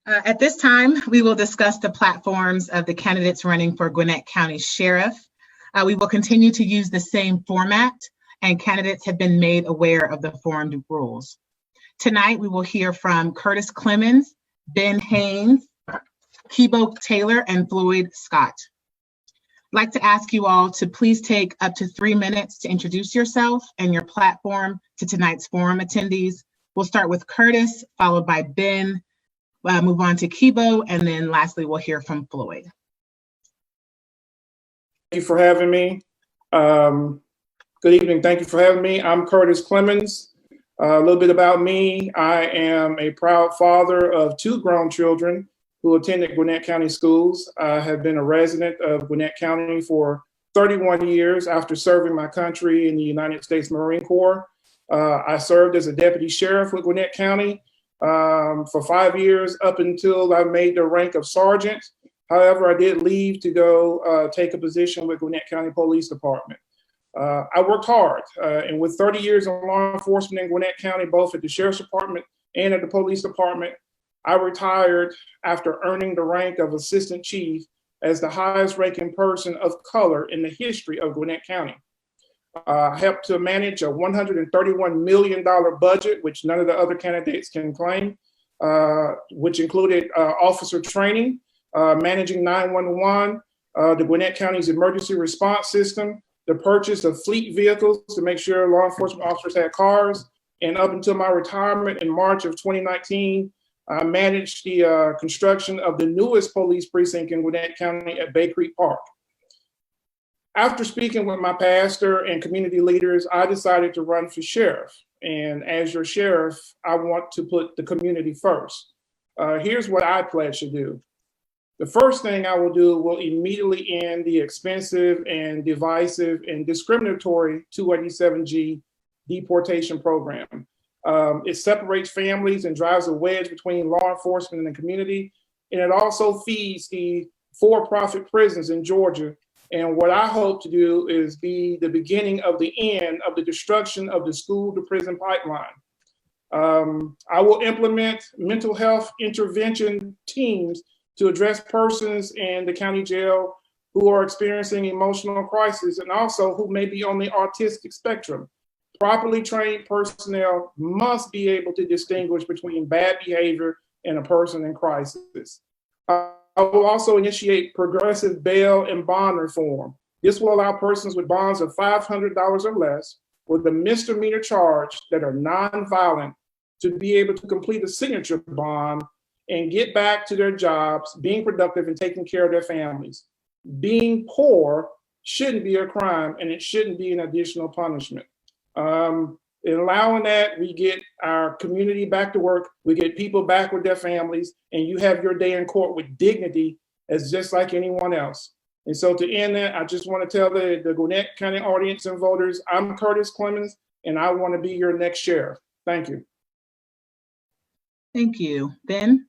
At this time, we will discuss the platforms of the candidates running for Gwinnett County Sheriff. We will continue to use the same format, and candidates have been made aware of the formed rules. Tonight, we will hear from Curtis Clemons, Ben Haynes, Keybo Taylor, and Floyd Scott. I'd like to ask you all to please take up to 3 minutes to introduce yourself and your platform to tonight's forum attendees. We'll start with Curtis, followed by Ben, move on to Keybo, and then lastly, we'll hear from Floyd. Thank you for having me. Good evening. Thank you for having me. I'm Curtis Clemons. A little bit about me. I am a proud father of 2 grown children who attended Gwinnett County schools. I have been a resident of Gwinnett County for 31 years after serving my country in the United States Marine Corps. I served as a deputy sheriff with Gwinnett County for 5 years up until I made the rank of sergeant. However, I did leave to go take a position with Gwinnett County Police Department. I worked hard, and with 30 years of law enforcement in Gwinnett County, both at the Sheriff's Department and at the Police Department, I retired after earning the rank of Assistant Chief as the highest ranking person of color in the history of Gwinnett County. I helped to manage a $131 million budget, which none of the other candidates can claim, which included officer training, managing 911, the Gwinnett County's emergency response system, the purchase of fleet vehicles to make sure law enforcement officers had cars. And up until my retirement in March of 2019, I managed the construction of the newest police precinct in Gwinnett County at Bay Creek Park. After speaking with my pastor and community leaders, I decided to run for sheriff. And as your sheriff, I want to put the community first. Here's what I pledge to do. The first thing I will do will immediately end the expensive and divisive and discriminatory 287G deportation program. It separates families and drives a wedge between law enforcement and the community. And it also feeds the for-profit prisons in Georgia. And what I hope to do is be the beginning of the end of the destruction of the school to prison pipeline. I will implement mental health intervention teams to address persons in the county jail who are experiencing emotional crisis and also who may be on the autistic spectrum. Properly trained personnel must be able to distinguish between bad behavior and a person in crisis. I will also initiate progressive bail and bond reform. This will allow persons with bonds of $500 or less with a misdemeanor charge that are nonviolent to be able to complete a signature bond and get back to their jobs, being productive and taking care of their families. Being poor shouldn't be a crime, and it shouldn't be an additional punishment. In allowing that, we get our community back to work, we get people back with their families, and you have your day in court with dignity as just like anyone else. And so to end that, I just want to tell the Gwinnett County audience and voters, I'm Curtis Clemons, and I want to be your next sheriff. Thank you. Thank you. Ben?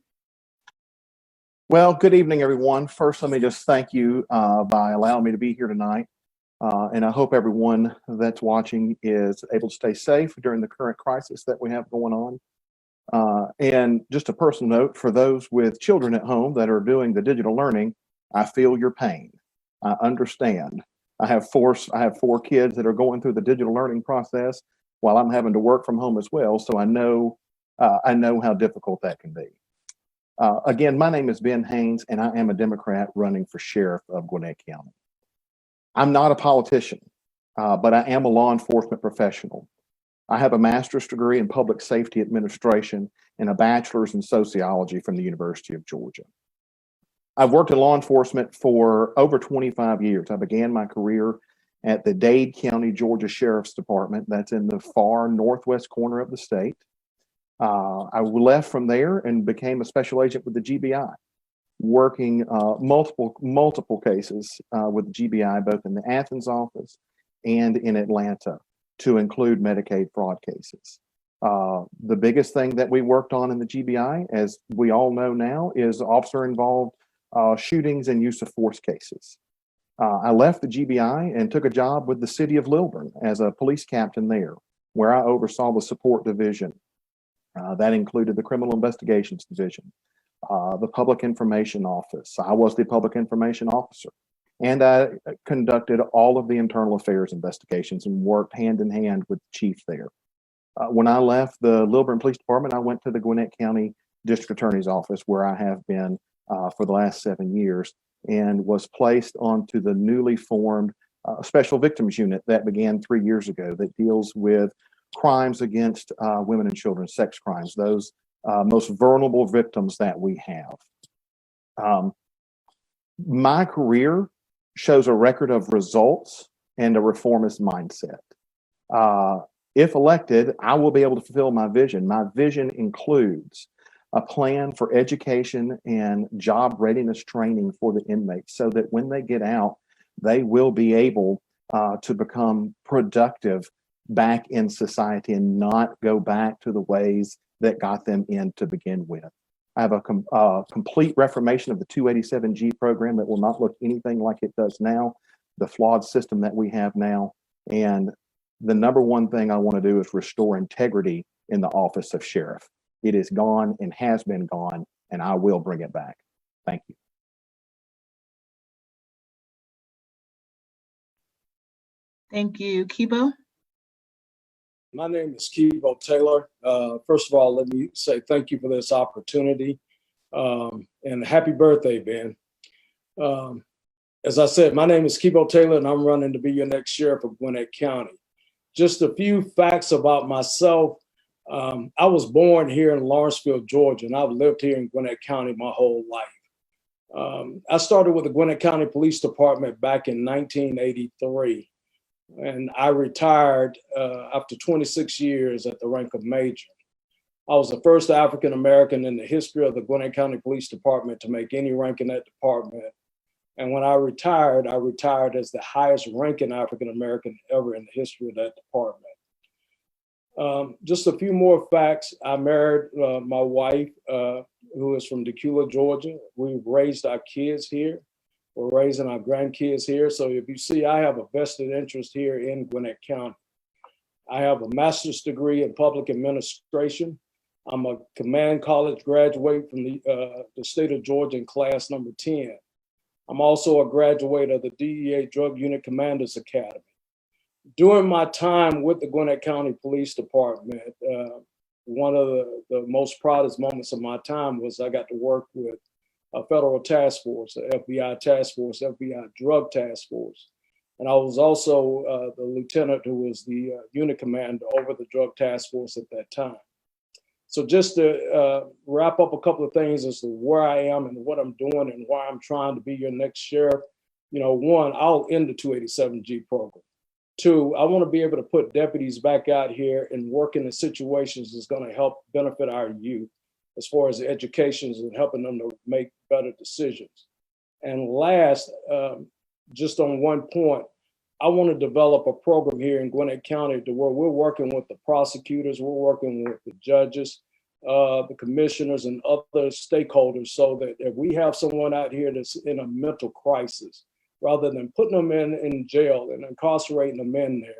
Well, good evening, everyone. First, let me just thank you by allowing me to be here tonight. And I hope everyone that's watching is able to stay safe during the current crisis that we have going on. And just a personal note, for those with children at home that are doing the digital learning, I feel your pain. I understand. I have four kids that are going through the digital learning process while I'm having to work from home as well. So I know how difficult that can be. Again, my name is Ben Haynes, and I am a Democrat running for sheriff of Gwinnett County. I'm not a politician, but I am a law enforcement professional. I have a master's degree in public safety administration and a bachelor's in sociology from the University of Georgia. I've worked in law enforcement for over 25 years. I began my career at the Dade County, Georgia Sheriff's Department. That's in the far northwest corner of the state. I left from there and became a special agent with the GBI, working multiple cases with the GBI, both in the Athens office and in Atlanta, to include Medicaid fraud cases. The biggest thing that we worked on in the GBI, as we all know now, is officer-involved shootings and use of force cases. I left the GBI and took a job with the city of Lilburn as a police captain there, where I oversaw the support division. That included the criminal investigations division, the Public Information Office. I was the Public Information Officer. And I conducted all of the internal affairs investigations and worked hand in hand with the chief there. When I left the Lilburn Police Department, I went to the Gwinnett County District Attorney's Office, where I have been for the last 7 years, and was placed onto the newly formed Special Victims Unit that began 3 years ago that deals with crimes against women and children, sex crimes, those most vulnerable victims that we have. My career shows a record of results and a reformist mindset. If elected, I will be able to fulfill my vision. My vision includes a plan for education and job readiness training for the inmates so that when they get out, they will be able to become productive back in society and not go back to the ways that got them in to begin with. I have a complete reformation of the 287G program that will not look anything like it does now, the flawed system that we have now. And the number one thing I want to do is restore integrity in the office of sheriff. It is gone and has been gone, and I will bring it back. Thank you. Thank you. Keybo? My name is Keybo Taylor. First of all, let me say thank you for this opportunity, and happy birthday, Ben. As I said, my name is Keybo Taylor, and I'm running to be your next sheriff of Gwinnett County. Just a few facts about myself. I was born here in Lawrenceville, Georgia, and I've lived here in Gwinnett County my whole life. I started with the Gwinnett County Police Department back in 1983, and I retired after 26 years at the rank of major. I was the first African American in the history of the Gwinnett County Police Department to make any rank in that department. And when I retired as the highest ranking African American ever in the history of that department. Just a few more facts. I married my wife, who is from Decula, Georgia. We've raised our kids here. We're raising our grandkids here. So if you see, I have a vested interest here in Gwinnett County. I have a master's degree in public administration. I'm a Command College graduate from the state of Georgia in class number 10. I'm also a graduate of the DEA Drug Unit Commanders Academy. During my time with the Gwinnett County Police Department, one of the most proudest moments of my time was I got to work with a federal task force, the FBI task force, FBI drug task force. And I was also the lieutenant who was the unit commander over the drug task force at that time. So just to wrap up a couple of things as to where I am and what I'm doing and why I'm trying to be your next sheriff. You know, one, I'll end the 287G program. Two, I want to be able to put deputies back out here and work in the situations that's going to help benefit our youth as far as education and helping them to make better decisions. And last, just on one point, I want to develop a program here in Gwinnett County to where we're working with the prosecutors, we're working with the judges, the commissioners and other stakeholders so that if we have someone out here that's in a mental crisis, rather than putting them in jail and incarcerating them in there,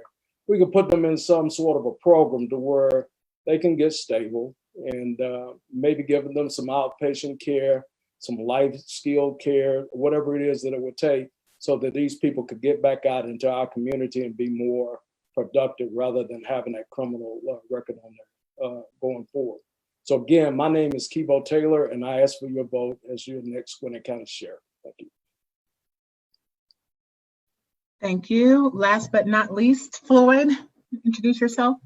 we can put them in some sort of a program to where they can get stable and maybe giving them some outpatient care, some life skill care, whatever it is that it would take so that these people could get back out into our community and be more productive rather than having that criminal record on there going forward. So again, my name is Keybo Taylor and I ask for your vote as your next Gwinnett County Sheriff. Thank you. Thank you. Last but not least, Floyd, introduce yourself.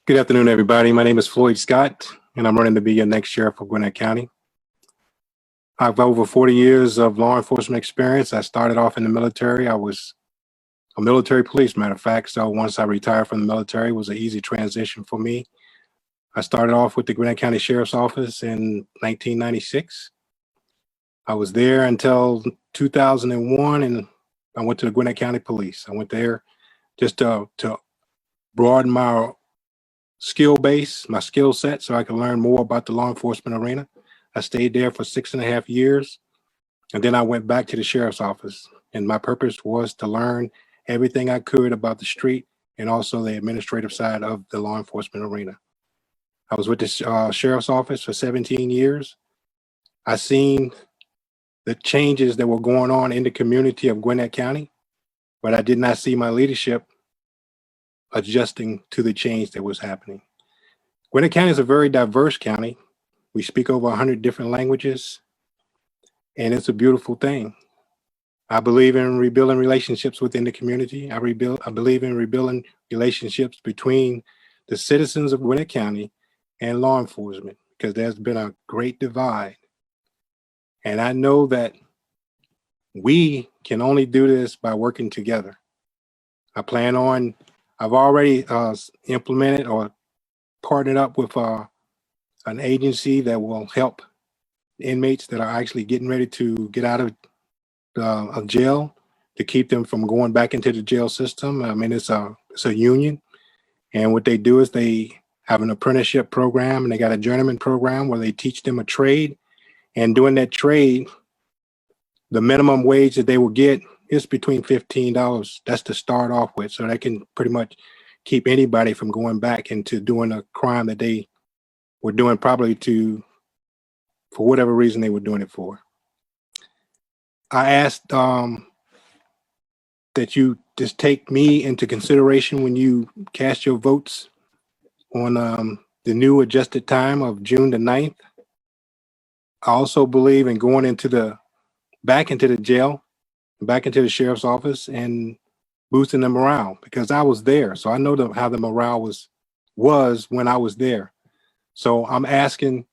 Good afternoon, everybody. My name is Floyd Scott, and I'm running to be your next sheriff of Gwinnett County. I have over 40 years of law enforcement experience. I started off in the military. I was a military police, matter of fact. So once I retired from the military, it was an easy transition for me. I started off with the Gwinnett County Sheriff's Office in 1996. I was there until 2001, and I went to the Gwinnett County Police. I went there just to broaden my skill base, my skill set, so I could learn more about the law enforcement arena. I stayed there for 6.5 years, and then I went back to the sheriff's office. And my purpose was to learn everything I could about the street and also the administrative side of the law enforcement arena. I was with the sheriff's office for 17 years. I seen the changes that were going on in the community of Gwinnett County, but I did not see my leadership adjusting to the change that was happening. Gwinnett County is a very diverse county. We speak over 100 different languages, and it's a beautiful thing. I believe in rebuilding relationships within the community. I believe in rebuilding relationships between the citizens of Gwinnett County and law enforcement, because there's been a great divide. And I know that we can only do this by working together. I've already implemented or partnered up with an agency that will help inmates that are actually getting ready to get out of jail, to keep them from going back into the jail system. I mean, it's a union. And what they do is they have an apprenticeship program, and they got a journeyman program where they teach them a trade. And doing that trade, the minimum wage that they will get is between $15. That's to start off with. So that can pretty much keep anybody from going back into doing a crime that they were doing probably for whatever reason they were doing it for. I asked that you just take me into consideration when you cast your votes on the new adjusted time of June the 9th. I also believe in going back into the jail, back into the sheriff's office, and boosting the morale, because I was there. So I know how the morale was when I was there. So I'm asking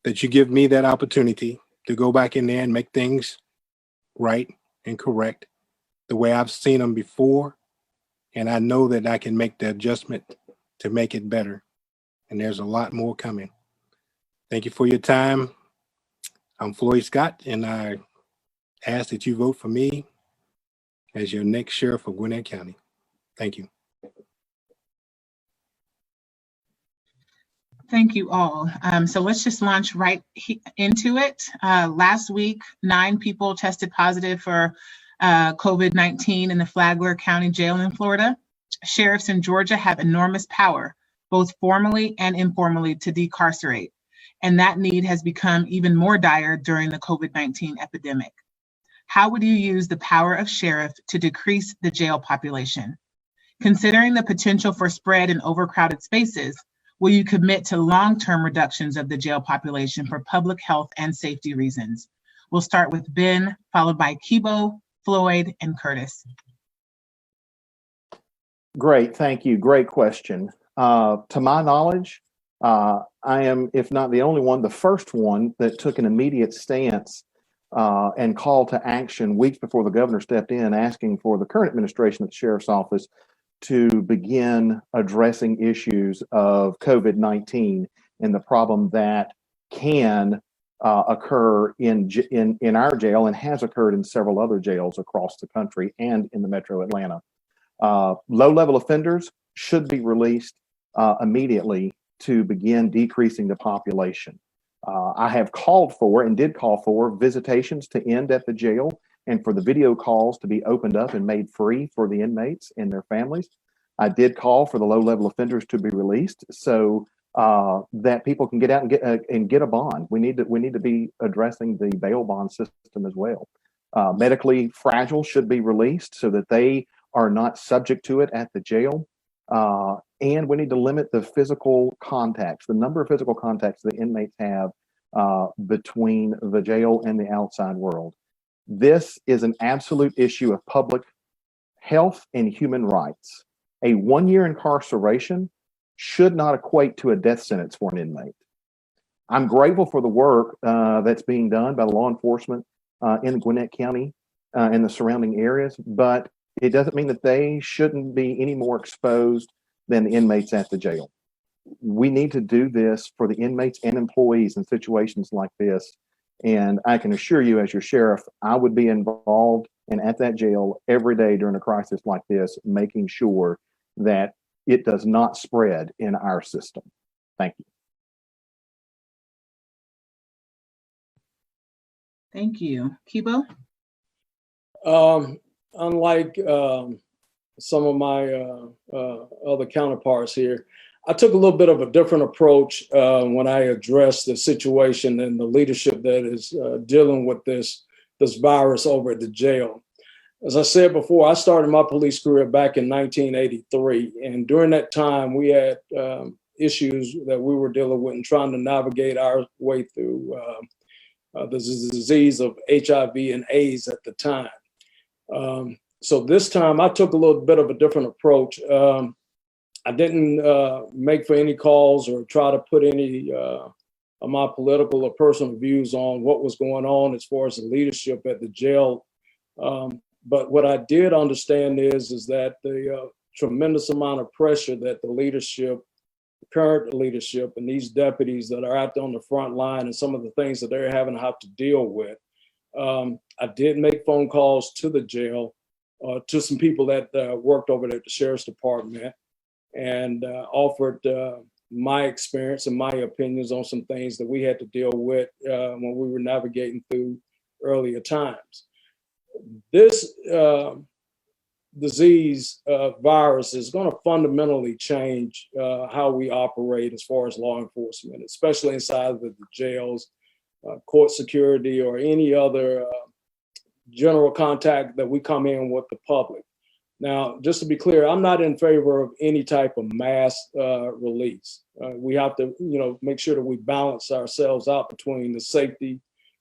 that you give me that opportunity to go back in there and make things right and correct the way I've seen them before. And I know that I can make the adjustment to make it better. And there's a lot more coming. Thank you for your time. I'm Floyd Scott, and I ask that you vote for me as your next sheriff of Gwinnett County. Thank you. Thank you all. So let's just launch right into it. Last week, 9 people tested positive for COVID-19 in the Flagler County Jail in Florida. Sheriffs in Georgia have enormous power, both formally and informally, to decarcerate. And that need has become even more dire during the COVID-19 epidemic. How would you use the power of sheriff to decrease the jail population? Considering the potential for spread in overcrowded spaces, will you commit to long-term reductions of the jail population for public health and safety reasons? We'll start with Ben, followed by Keybo, Floyd, and Curtis. Great, thank you. Great question. To my knowledge, I am, if not the only one, the first one that took an immediate stance and call to action weeks before the governor stepped in, asking for the current administration at the sheriff's office to begin addressing issues of COVID-19 and the problem that can occur in our jail and has occurred in several other jails across the country and in the metro Atlanta. Low-level offenders should be released immediately to begin decreasing the population. I have called for and did call for visitations to end at the jail and for the video calls to be opened up and made free for the inmates and their families. I did call for the low-level offenders to be released so that people can get out and get a bond. We need to be addressing the bail bond system as well. Medically fragile should be released so that they are not subject to it at the jail. And we need to limit the physical contacts, the number of physical contacts the inmates have between the jail and the outside world. This is an absolute issue of public health and human rights. A 1-year incarceration should not equate to a death sentence for an inmate. I'm grateful for the work that's being done by the law enforcement in Gwinnett County and the surrounding areas, but it doesn't mean that they shouldn't be any more exposed than the inmates at the jail. We need to do this for the inmates and employees in situations like this. And I can assure you, as your sheriff, I would be involved and at that jail every day during a crisis like this, making sure that it does not spread in our system. Thank you. Thank you. Keybo? Unlike some of my other counterparts here, I took a little bit of a different approach when I addressed the situation and the leadership that is dealing with this virus over at the jail. As I said before, I started my police career back in 1983. And during that time, we had issues that we were dealing with and trying to navigate our way through the disease of HIV and AIDS at the time. So this time I took a little bit of a different approach. I didn't make for any calls or try to put any of my political or personal views on what was going on as far as the leadership at the jail. But what I did understand is that the tremendous amount of pressure that the leadership, current leadership, and these deputies that are out there on the front line and some of the things that they're having to have to deal with. I did make phone calls to the jail, to some people that worked over there at the Sheriff's Department, and offered my experience and my opinions on some things that we had to deal with when we were navigating through earlier times. This disease virus is going to fundamentally change how we operate as far as law enforcement, especially inside of the jails, court security, or any other general contact that we come in with the public. Now, just to be clear, I'm not in favor of any type of mass release. We have to, make sure that we balance ourselves out between the safety,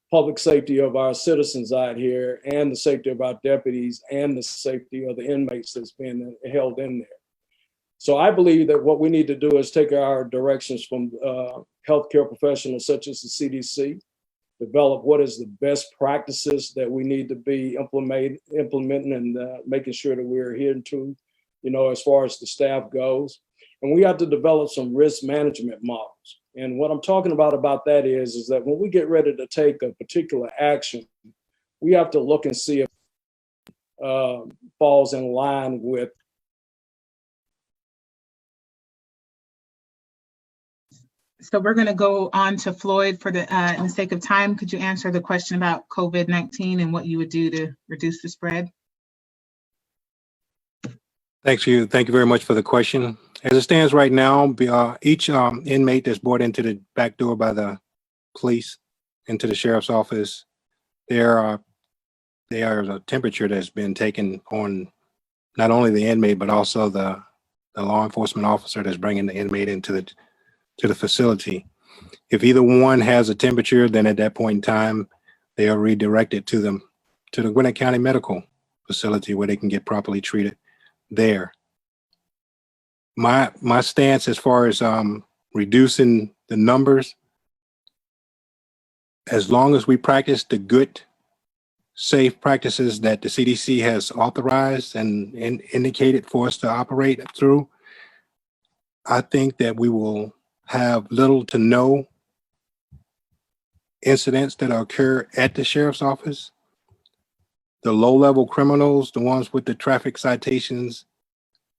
public safety of our citizens out here and the safety of our deputies and the safety of the inmates that's being held in there. So I believe that what we need to do is take our directions from healthcare professionals such as the CDC, develop what is the best practices that we need to be implementing and making sure that we're adhering to, as far as the staff goes. And we have to develop some risk management models. And what I'm talking about that is that when we get ready to take a particular action, we have to look and see if it falls in line with. So we're going to go on to Floyd for in the sake of time. Could you answer the question about COVID-19 and what you would do to reduce the spread? Thank you very much for the question. As it stands right now, each inmate that's brought into the back door by the police into the sheriff's office, there is a temperature that's been taken on not only the inmate, but also the law enforcement officer that's bringing the inmate into the facility. If either one has a temperature, then at that point in time, they are redirected to the Gwinnett County Medical Facility where they can get properly treated there. My stance as far as reducing the numbers, as long as we practice the good, safe practices that the CDC has authorized and indicated for us to operate through, I think that we will have little to no incidents that occur at the sheriff's office. The low-level criminals, the ones with the traffic citations,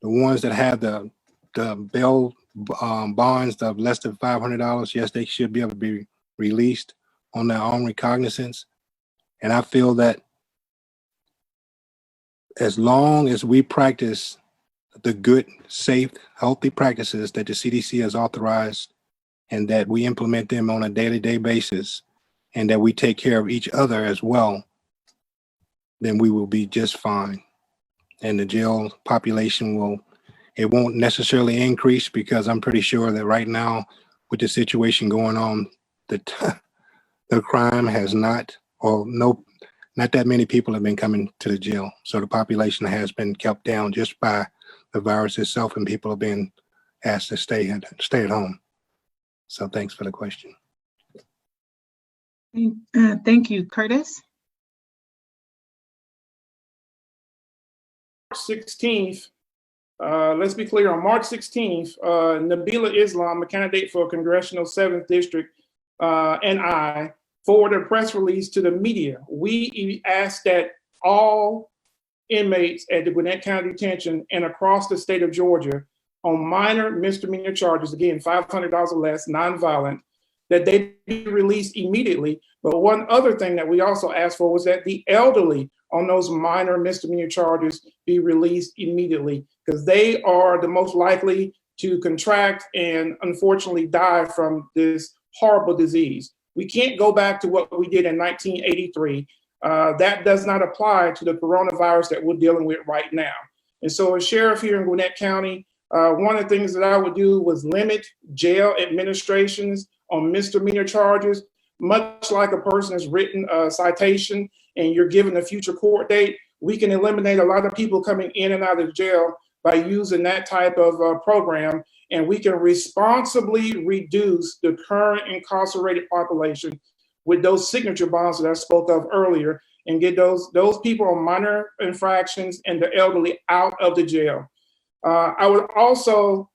the ones that have the bail bonds of less than $500, yes, they should be able to be released on their own recognizance. And I feel that as long as we practice the good, safe, healthy practices that the CDC has authorized and that we implement them on a day-to-day basis and that we take care of each other as well, then we will be just fine. And the jail population won't necessarily increase, because I'm pretty sure that right now with the situation going on, the crime has not that many people have been coming to the jail. So the population has been kept down just by the virus itself, and people are being asked to stay at home. So thanks for the question. Thank you, Curtis. 16th, let's be clear, on March 16th, Nabila Islam, a candidate for Congressional 7th District, and I forwarded a press release to the media. We asked that all inmates at the Gwinnett County Detention and across the state of Georgia on minor misdemeanor charges, again, $500 or less, nonviolent, that they be released immediately. But one other thing that we also asked for was that the elderly on those minor misdemeanor charges be released immediately, because they are the most likely to contract and unfortunately die from this horrible disease. We can't go back to what we did in 1983. That does not apply to the coronavirus that we're dealing with right now. And so as sheriff here in Gwinnett County, one of the things that I would do was limit jail administrations on misdemeanor charges. Much like a person has written a citation and you're given a future court date, we can eliminate a lot of people coming in and out of jail by using that type of program. And we can responsibly reduce the current incarcerated population with those signature bonds that I spoke of earlier, and get those people on minor infractions and the elderly out of the jail. I would also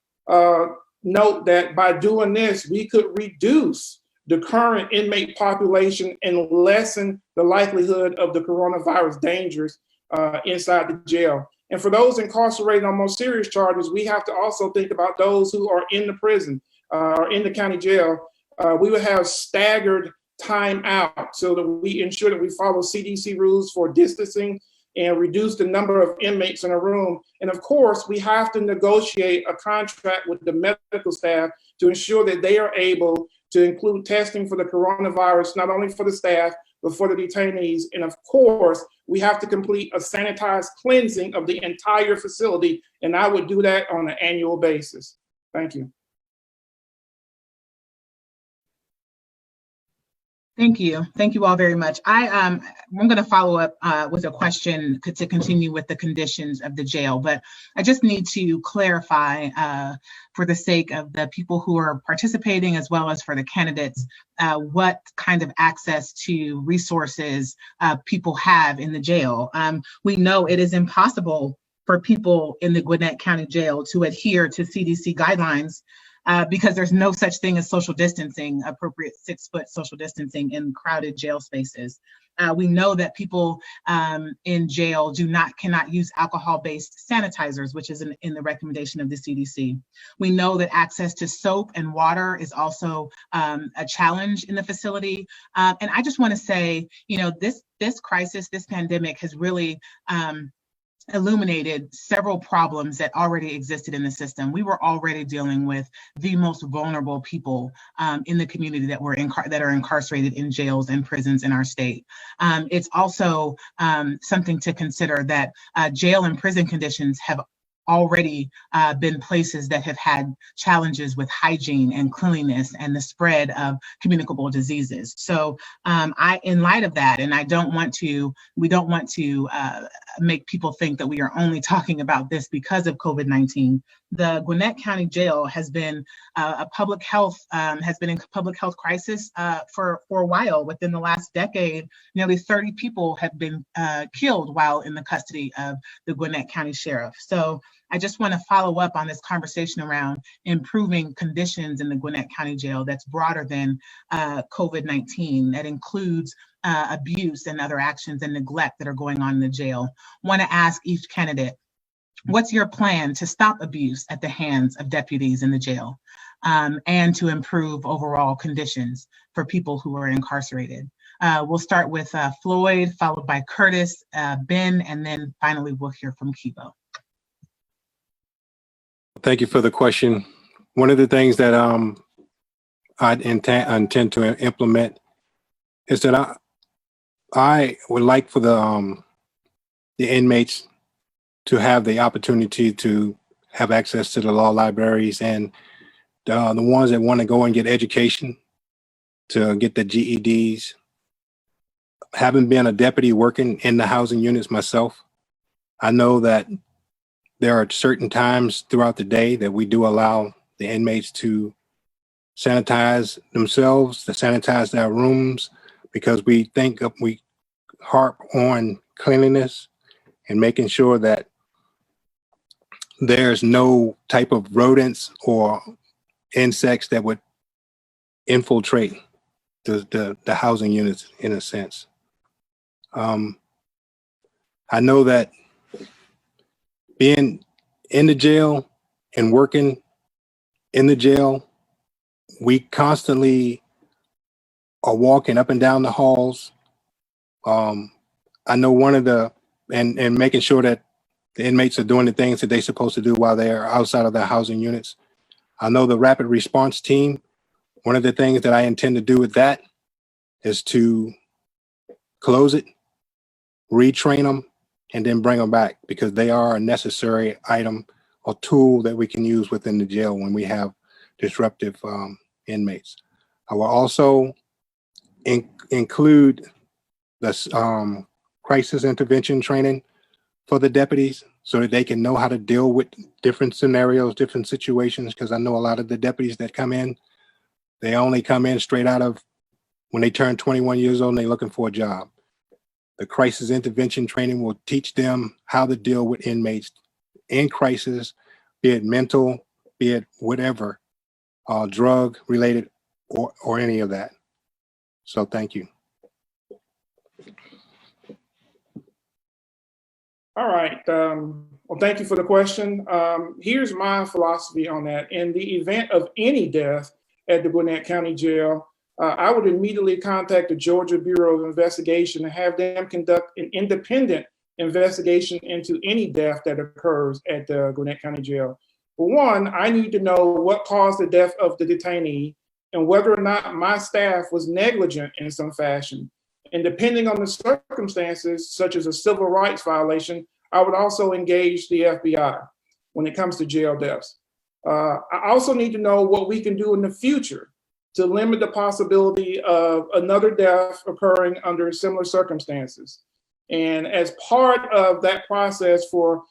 note that by doing this, we could reduce the current inmate population and lessen the likelihood of the coronavirus dangers inside the jail. And for those incarcerated on more serious charges, we have to also think about those who are in the prison or in the county jail. We would have staggered time out so that we ensure that we follow CDC rules for distancing and reduce the number of inmates in a room. And of course, we have to negotiate a contract with the medical staff to ensure that they are able to include testing for the coronavirus, not only for the staff, but for the detainees. And of course, we have to complete a sanitized cleansing of the entire facility. And I would do that on an annual basis. Thank you. Thank you. Thank you all very much. I'm going to follow up with a question to continue with the conditions of the jail, but I just need to clarify for the sake of the people who are participating as well as for the candidates, what kind of access to resources people have in the jail. We know it is impossible for people in the Gwinnett County Jail to adhere to CDC guidelines because there's no such thing as social distancing, appropriate 6-foot social distancing in crowded jail spaces. We know that people in jail cannot use alcohol-based sanitizers, which is in the recommendation of the CDC. We know that access to soap and water is also a challenge in the facility. And I just want to say, this crisis, this pandemic has really illuminated several problems that already existed in the system. We were already dealing with the most vulnerable people in the community that are incarcerated in jails and prisons in our state. It's also something to consider that jail and prison conditions have already been places that have had challenges with hygiene and cleanliness and the spread of communicable diseases. So in light of that, and we don't want to make people think that we are only talking about this because of COVID-19. The Gwinnett County Jail has been in public health crisis for a while. Within the last decade, nearly 30 people have been killed while in the custody of the Gwinnett County Sheriff. So I just want to follow up on this conversation around improving conditions in the Gwinnett County Jail that's broader than COVID-19, that includes abuse and other actions and neglect that are going on in the jail. Want to ask each candidate, what's your plan to stop abuse at the hands of deputies in the jail and to improve overall conditions for people who are incarcerated? We'll start with Floyd, followed by Curtis, Ben, and then finally we'll hear from Keybo. Thank you for the question. One of the things that I intend to implement is that I would like for the inmates to have the opportunity to have access to the law libraries, and the ones that want to go and get education to get the GEDs. Having been a deputy working in the housing units myself, I know that there are certain times throughout the day that we do allow the inmates to sanitize themselves, to sanitize their rooms, because we harp on cleanliness and making sure that there's no type of rodents or insects that would infiltrate the housing units in a sense. I know that being in the jail and working in the jail, we constantly are walking up and down the halls. I know and making sure that the inmates are doing the things that they're supposed to do while they're outside of their housing units. I know the rapid response team, one of the things that I intend to do with that is to close it, retrain them, and then bring them back, because they are a necessary item or tool that we can use within the jail when we have disruptive inmates. I will also include the crisis intervention training for the deputies so that they can know how to deal with different scenarios, different situations, because I know a lot of the deputies that come in, they only come in straight out of when they turn 21 years old and they're looking for a job. The crisis intervention training will teach them how to deal with inmates in crisis, be it mental, be it whatever, drug related or any of that. So thank you. All right. Well, thank you for the question. Here's my philosophy on that. In the event of any death at the Gwinnett County Jail, I would immediately contact the Georgia Bureau of Investigation and have them conduct an independent investigation into any death that occurs at the Gwinnett County Jail. For one, I need to know what caused the death of the detainee and whether or not my staff was negligent in some fashion. And depending on the circumstances, such as a civil rights violation, I would also engage the FBI when it comes to jail deaths. I also need to know what we can do in the future to limit the possibility of another death occurring under similar circumstances. And as part of that process for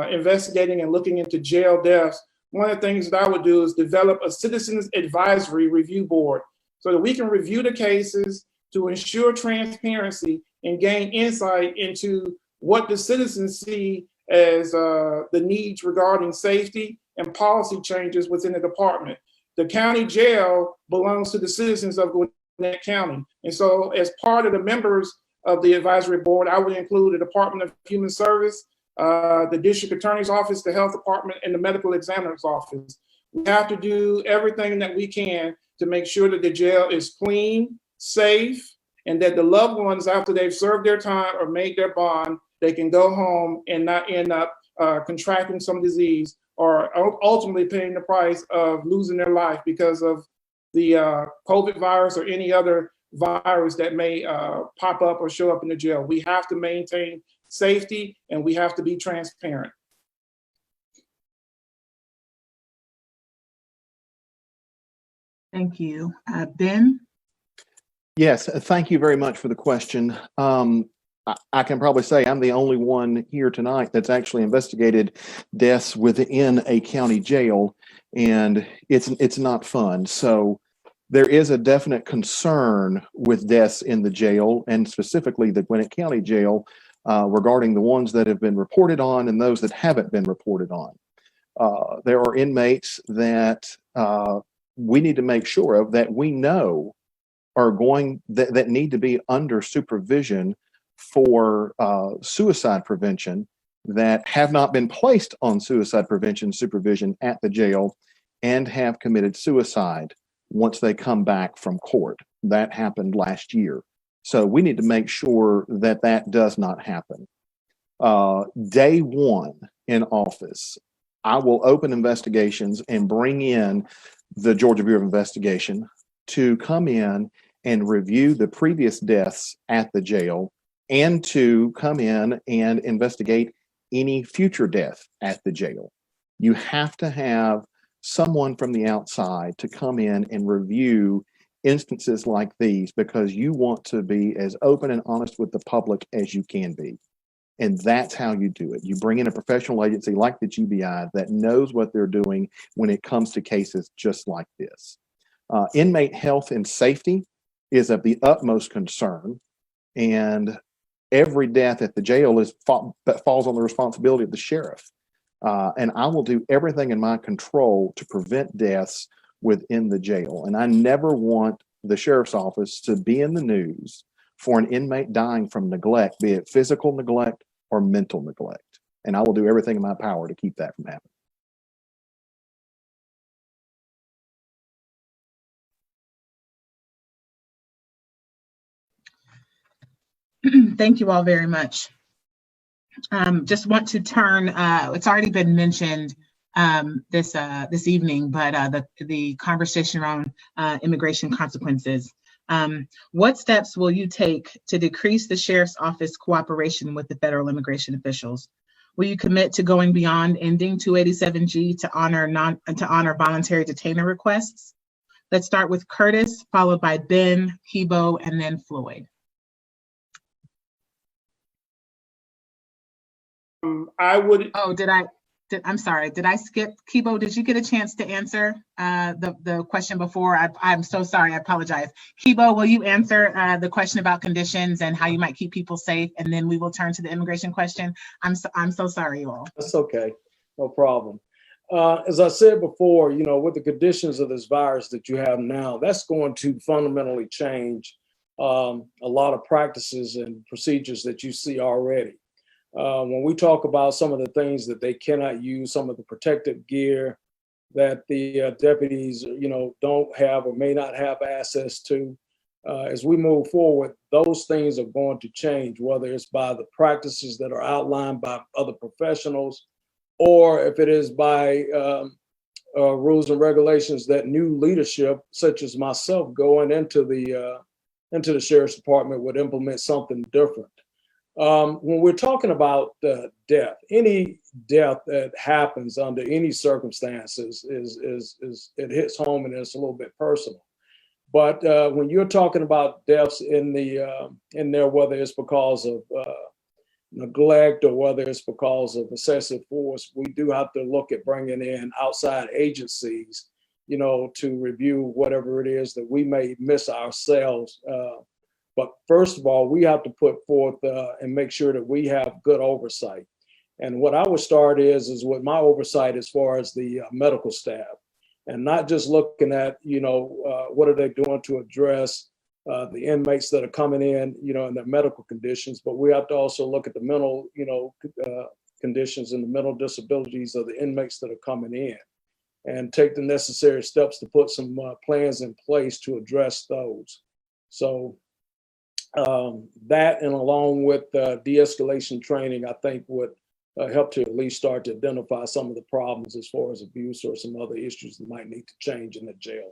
investigating and looking into jail deaths, one of the things that I would do is develop a citizens advisory review board so that we can review the cases to ensure transparency and gain insight into what the citizens see as the needs regarding safety and policy changes within the department. The county jail belongs to the citizens of Gwinnett County. And so as part of the members of the advisory board, I would include the Department of Human Service, the District Attorney's Office, the Health Department, and the Medical Examiner's Office. We have to do everything that we can to make sure that the jail is clean, safe, and that the loved ones, after they've served their time or made their bond, they can go home and not end up contracting some disease or ultimately paying the price of losing their life because of the COVID virus or any other virus that may pop up or show up in the jail. We have to maintain safety and we have to be transparent. Thank you. Ben? Yes, thank you very much for the question. I can probably say I'm the only one here tonight that's actually investigated deaths within a county jail, and it's not fun. So there is a definite concern with deaths in the jail, and specifically the Gwinnett County Jail, regarding the ones that have been reported on and those that haven't been reported on. There are inmates that we need to make sure of that we know are that need to be under supervision for suicide prevention that have not been placed on suicide prevention supervision at the jail and have committed suicide once they come back from court. That happened last year. So we need to make sure that that does not happen. Day one in office, I will open investigations and bring in the Georgia Bureau of Investigation to come in and review the previous deaths at the jail and to come in and investigate any future death at the jail. You have to have someone from the outside to come in and review instances like these because you want to be as open and honest with the public as you can be. And that's how you do it. You bring in a professional agency like the GBI that knows what they're doing when it comes to cases just like this. Inmate health and safety is of the utmost concern, and every death at the jail falls on the responsibility of the sheriff. And I will do everything in my control to prevent deaths within the jail. And I never want the sheriff's office to be in the news for an inmate dying from neglect, be it physical neglect or mental neglect. And I will do everything in my power to keep that from happening. Thank you all very much. Just want to turn, it's already been mentioned, this evening, but the conversation around immigration consequences. What steps will you take to decrease the sheriff's office cooperation with the federal immigration officials? Will you commit to going beyond ending 287G to honor voluntary detainer requests? Let's start with Curtis, followed by Ben, Keybo, and then Floyd. I would. Oh, I'm sorry. Did I skip? Keybo, did you get a chance to answer the question before? I'm so sorry. I apologize. Keybo, will you answer the question about conditions and how you might keep people safe? And then we will turn to the immigration question. I'm so sorry, you all. That's okay. No problem. As I said before, with the conditions of this virus that you have now, that's going to fundamentally change a lot of practices and procedures that you see already. When we talk about some of the things that they cannot use, some of the protective gear that the deputies, don't have or may not have access to, as we move forward, those things are going to change, whether it's by the practices that are outlined by other professionals, or if it is by rules and regulations that new leadership, such as myself, going into the sheriff's department would implement something different. When we're talking about death, any death that happens under any circumstances is it hits home and it's a little bit personal. But when you're talking about deaths in there, whether it's because of neglect or whether it's because of excessive force, we do have to look at bringing in outside agencies, to review whatever it is that we may miss ourselves. But first of all, we have to put forth and make sure that we have good oversight. And what I would start is with my oversight as far as the medical staff, and not just looking at, what are they doing to address the inmates that are coming in, and their medical conditions, but we have to also look at the mental, conditions and the mental disabilities of the inmates that are coming in, and take the necessary steps to put some plans in place to address those. So that, and along with de-escalation training, I think would help to at least start to identify some of the problems as far as abuse or some other issues that might need to change in the jail.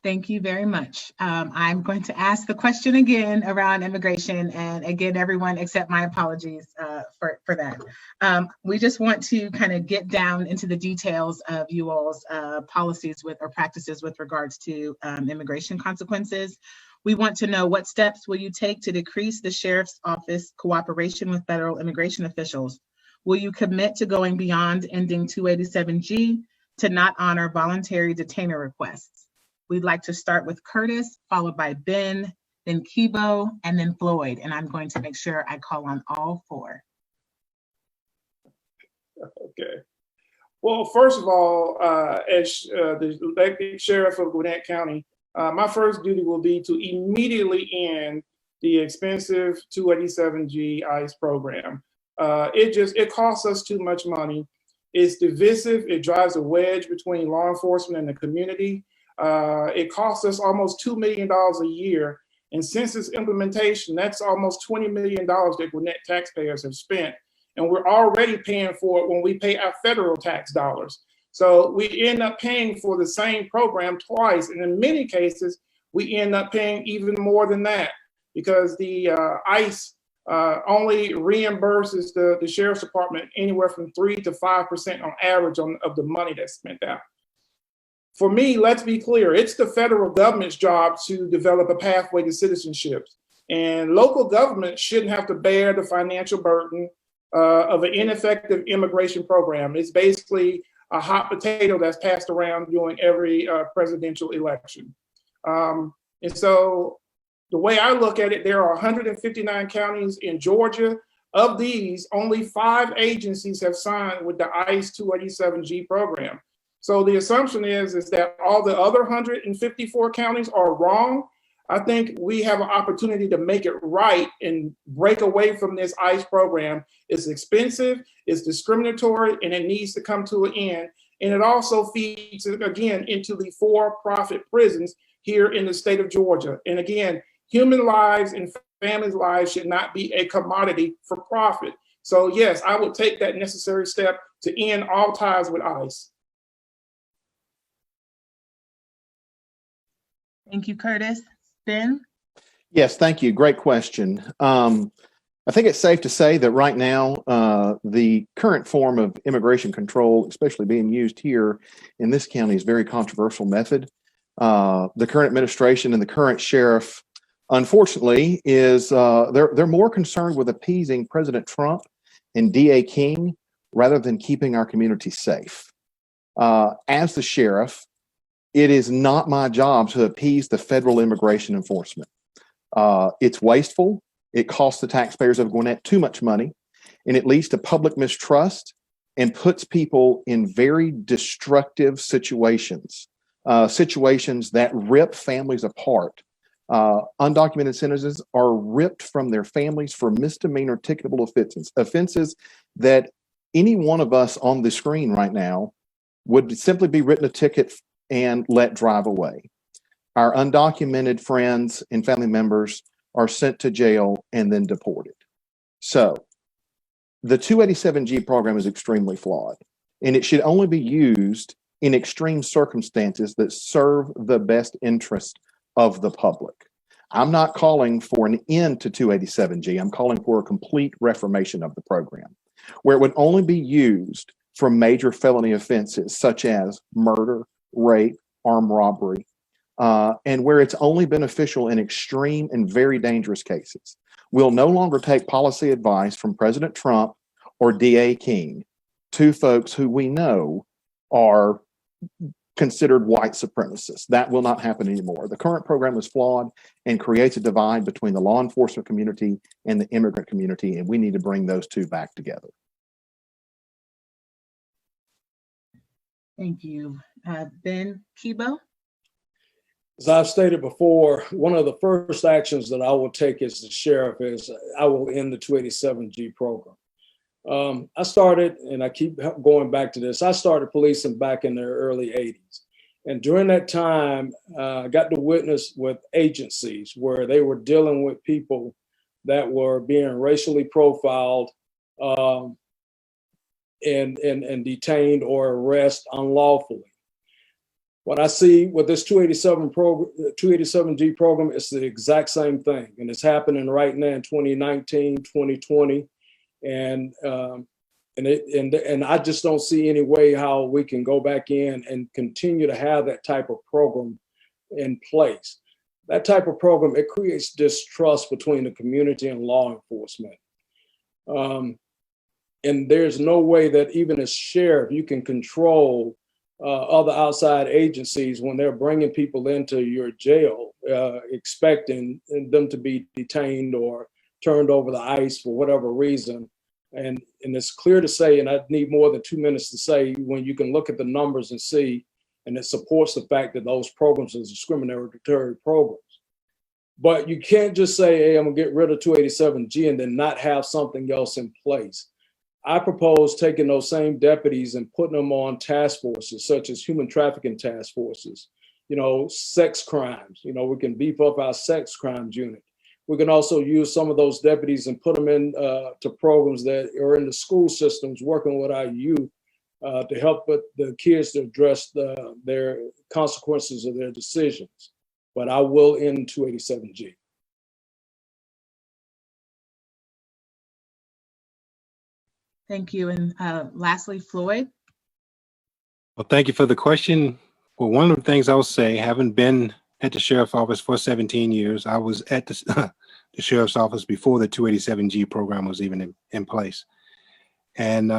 Thank you very much. I'm going to ask the question again around immigration, and again, everyone accept my apologies for that. We just want to kind of get down into the details of you all's policies or practices with regards to immigration consequences. We want to know, what steps will you take to decrease the sheriff's office cooperation with federal immigration officials? Will you commit to going beyond ending 287G to not honor voluntary detainer requests? We'd like to start with Curtis, followed by Ben, then Keybo, and then Floyd. And I'm going to make sure I call on all four. Okay. Well, first of all, as the elected sheriff of Gwinnett County, my first duty will be to immediately end the expensive 287G ICE program. It costs us too much money. It's divisive. It drives a wedge between law enforcement and the community. It costs us almost $2 million a year. And since its implementation, that's almost $20 million that Gwinnett taxpayers have spent. And we're already paying for it when we pay our federal tax dollars. So we end up paying for the same program twice. And in many cases, we end up paying even more than that, because the ICE only reimburses the sheriff's department anywhere from 3 to 5% on average of the money that's spent out. For me, let's be clear, it's the federal government's job to develop a pathway to citizenship. And local government shouldn't have to bear the financial burden of an ineffective immigration program. It's basically a hot potato that's passed around during every presidential election. And so the way I look at it, there are 159 counties in Georgia. Of these, only 5 agencies have signed with the ICE 287G program. So the assumption is that all the other 154 counties are wrong. I think we have an opportunity to make it right and break away from this ICE program. It's expensive, it's discriminatory, and it needs to come to an end. And it also feeds, again, into the for-profit prisons here in the state of Georgia. And again, human lives and families' lives should not be a commodity for profit. So yes, I would take that necessary step to end all ties with ICE. Thank you, Curtis. Ben? Yes, thank you. Great question. I think it's safe to say that right now, the current form of immigration control, especially being used here in this county, is a very controversial method. The current administration and the current sheriff, unfortunately, is they're more concerned with appeasing President Trump and DA King rather than keeping our community safe. As the sheriff, it is not my job to appease the federal immigration enforcement. It's wasteful. It costs the taxpayers of Gwinnett too much money, and it leads to public mistrust and puts people in very destructive situations, situations that rip families apart. Undocumented citizens are ripped from their families for misdemeanor ticketable offenses that any one of us on the screen right now would simply be written a ticket and let drive away. Our undocumented friends and family members are sent to jail and then deported. So the 287G program is extremely flawed, and it should only be used in extreme circumstances that serve the best interest of the public. I'm not calling for an end to 287G. I'm calling for a complete reformation of the program, where it would only be used for major felony offenses such as murder, rape, armed robbery, and where it's only beneficial in extreme and very dangerous cases. We'll no longer take policy advice from President Trump or DA King, two folks who we know are considered white supremacists. That will not happen anymore. The current program is flawed and creates a divide between the law enforcement community and the immigrant community, and we need to bring those two back together. Thank you. Ben, Keybo? As I've stated before, one of the first actions that I will take as the sheriff is I will end the 287G program. I started, and I keep going back to this, I started policing back in the early 80s. And during that time, I got to witness with agencies where they were dealing with people that were being racially profiled and detained or arrested unlawfully. What I see with this 287G program, it's the exact same thing. And it's happening right now in 2019, 2020. And I just don't see any way how we can go back in and continue to have that type of program in place. That type of program, it creates distrust between the community and law enforcement. And there's no way that even as sheriff, you can control other outside agencies when they're bringing people into your jail, expecting them to be detained or turned over the ice for whatever reason. And it's clear to say, and I need more than 2 minutes to say, when you can look at the numbers and see, and it supports the fact that those programs are discriminatory programs. But you can't just say, hey, I'm gonna get rid of 287G and then not have something else in place. I propose taking those same deputies and putting them on task forces, such as human trafficking task forces, sex crimes. We can beef up our sex crimes unit. We can also use some of those deputies and put them in to programs that are in the school systems, working with our youth to help with the kids to address their consequences of their decisions. But I will end 287G. Thank you. And lastly, Floyd? Well, thank you for the question. Well, one of the things I'll say, having been at the sheriff's office for 17 years, I was at the sheriff's office before the 287G program was even in place. And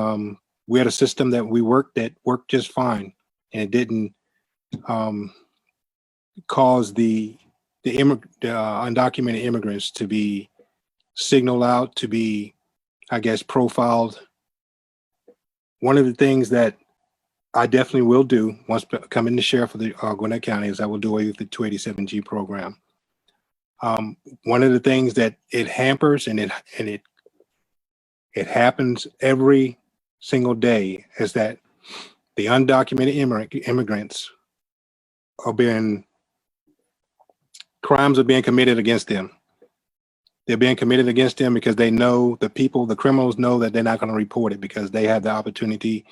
we had a system that worked just fine. And it didn't cause the undocumented immigrants to be signaled out, to be, I guess, profiled. One of the things that I definitely will do once becoming the sheriff of the Gwinnett County is I will do away with the 287G program. One of the things that it hampers and it happens every single day is that the undocumented immigrants crimes are being committed against them. they're being committed against them because they know the criminals know that they're not going to report it because they have the opportunity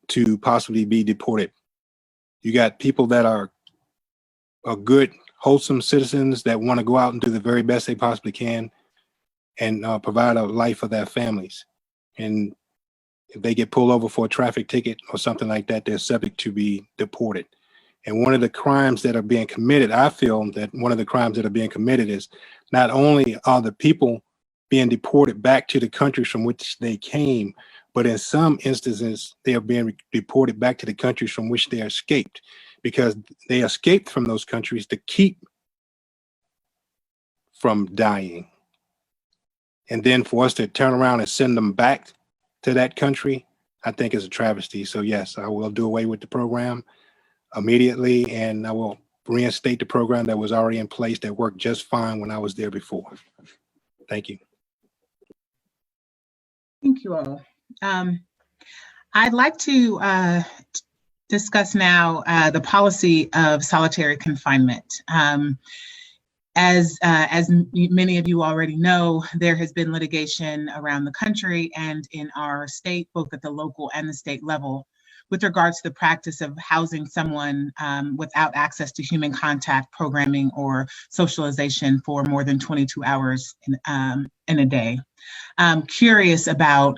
to possibly be deported. You got people that are good, wholesome citizens that want to go out and do the very best they possibly can and provide a life for their families. And if they get pulled over for a traffic ticket or something like that, they're subject to be deported. And one of the crimes that are being committed, I feel that one of the crimes that are being committed is not only are the people being deported back to the countries from which they came, but in some instances, they are being deported back to the countries from which they escaped, because they escaped from those countries to keep from dying. And then for us to turn around and send them back to that country, I think is a travesty. So yes, I will do away with the program immediately, and I will reinstate the program that was already in place that worked just fine when I was there before. Thank you. Thank you all. I'd like to discuss now the policy of solitary confinement. As many of you already know, there has been litigation around the country and in our state, both at the local and the state level, with regards to the practice of housing someone without access to human contact, programming, or socialization for more than 22 hours in a day. I'm curious about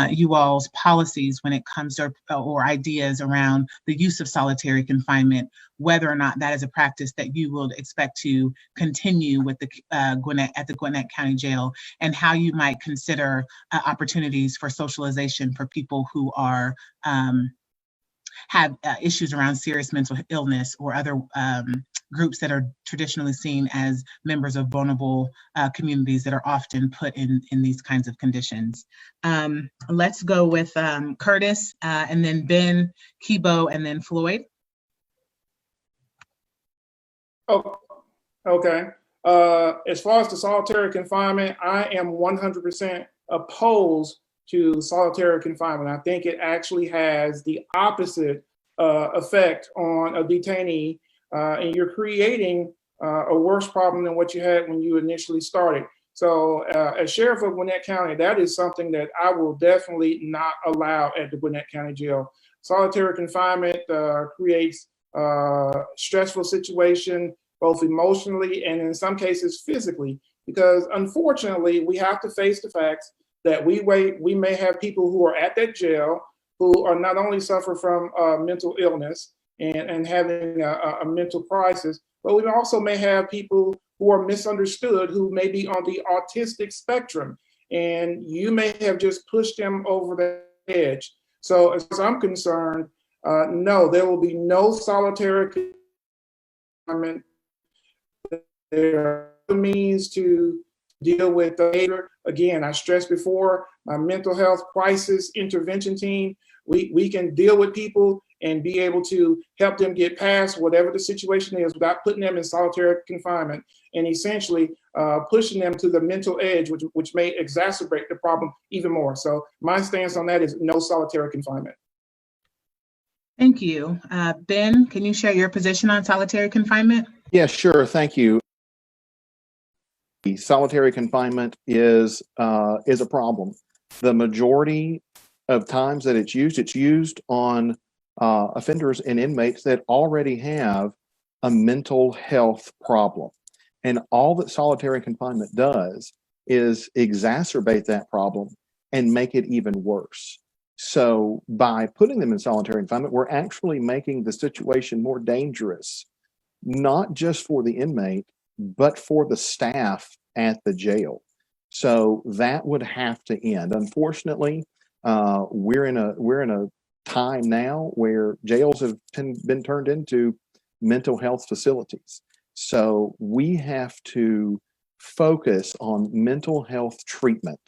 you all's policies when it comes to, or ideas around the use of solitary confinement, whether or not that is a practice that you will expect to continue with the at the Gwinnett County Jail, and how you might consider opportunities for socialization for people who are have issues around serious mental illness or other groups that are traditionally seen as members of vulnerable communities that are often put in these kinds of conditions. Let's go with Curtis, and then Ben, Keybo, and then Floyd. Oh, okay. As far as the solitary confinement, I am 100% opposed to solitary confinement. I think it actually has the opposite effect on a detainee, and you're creating a worse problem than what you had when you initially started. So as Sheriff of Gwinnett County, that is something that I will definitely not allow at the Gwinnett County Jail. Solitary confinement creates a stressful situation, both emotionally and in some cases physically, because unfortunately we have to face the facts that we may have people who are at that jail who are not only suffer from mental illness and having a mental crisis, but we also may have people who are misunderstood, who may be on the autistic spectrum, and you may have just pushed them over the edge. So as far as I'm concerned, no, there will be no solitary confinement. There are means to deal with behavior. Again, I stressed before, my mental health crisis intervention team, we can deal with people and be able to help them get past whatever the situation is without putting them in solitary confinement and essentially pushing them to the mental edge, which may exacerbate the problem even more. So my stance on that is no solitary confinement. Thank you. Ben, can you share your position on solitary confinement? Yeah, sure. Thank you. Solitary confinement is a problem. The majority of times that it's used on offenders and inmates that already have a mental health problem. And all that solitary confinement does is exacerbate that problem and make it even worse. So by putting them in solitary confinement, we're actually making the situation more dangerous, not just for the inmate, but for the staff at the jail. So that would have to end. Unfortunately, we're in a time now where jails have been turned into mental health facilities. So we have to focus on mental health treatment